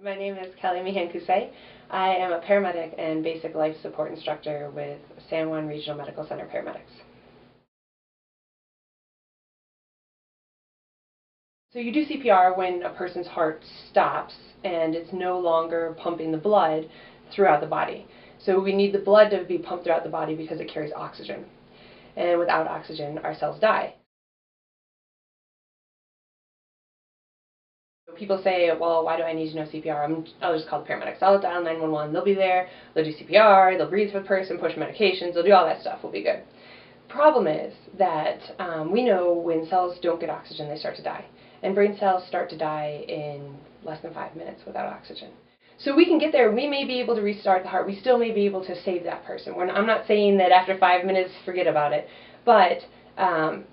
My name is Meehan-Coussee. I am a paramedic and basic life support instructor with San Juan Regional Medical Center Paramedics. So you do CPR when a person's heart stops and it's no longer pumping the blood throughout the body. So we need the blood to be pumped throughout the body because it carries oxygen. And without oxygen, our cells die. People say, well, why do I need to know CPR? I'll just call the paramedics. I'll dial 911. They'll be there. They'll do CPR. They'll breathe for the person, push medications. They'll do all that stuff. We'll be good. Problem is that we know when cells don't get oxygen, they start to die. And brain cells start to die in less than 5 minutes without oxygen. So we can get there. We may be able to restart the heart. We still may be able to save that person. I'm not saying that after 5 minutes, forget about it. But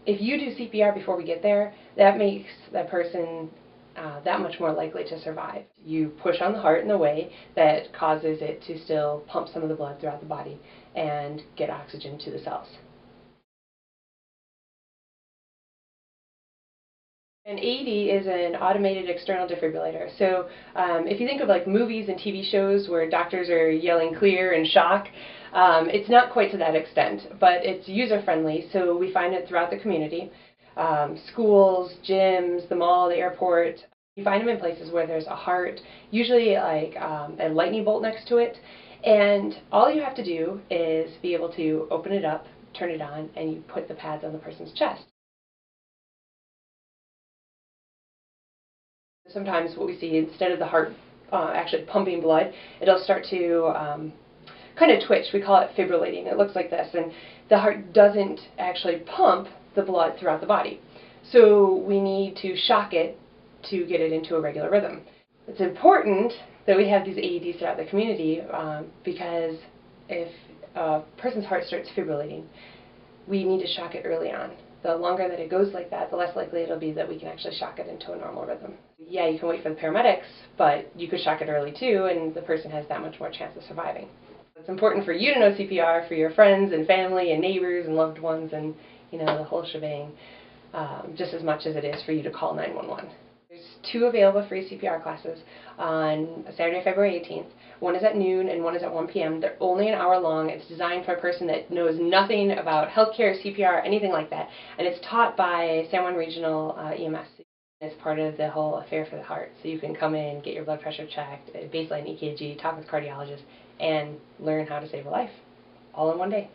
if you do CPR before we get there, that makes that person that much more likely to survive. You push on the heart in a way that causes it to still pump some of the blood throughout the body and get oxygen to the cells. An AED is an automated external defibrillator. So if you think of like movies and TV shows where doctors are yelling clear and shock, it's not quite to that extent, but it's user-friendly, so we find it throughout the community. Schools, gyms, the mall, the airport. You find them in places where there's a heart, usually like a lightning bolt next to it, and all you have to do is be able to open it up, turn it on, and you put the pads on the person's chest. Sometimes what we see, instead of the heart actually pumping blood, it'll start to kind of twitch. We call it fibrillating. It looks like this, and the heart doesn't actually pump the blood throughout the body. So we need to shock it to get it into a regular rhythm. It's important that we have these AEDs throughout the community because if a person's heart starts fibrillating, we need to shock it early on. The longer that it goes like that, the less likely it'll be that we can actually shock it into a normal rhythm. Yeah, you can wait for the paramedics, but you could shock it early too, and the person has that much more chance of surviving. It's important for you to know CPR for your friends and family and neighbors and loved ones and the whole shebang, just as much as it is for you to call 911. There's 2 available free CPR classes on Saturday, February 18th. One is at noon and one is at 1 p.m. They're only an hour long. It's designed for a person that knows nothing about healthcare, CPR, anything like that. And it's taught by San Juan Regional EMS. It's part of the whole affair for the heart. So you can come in, get your blood pressure checked, baseline EKG, talk with cardiologists, and learn how to save a life all in one day.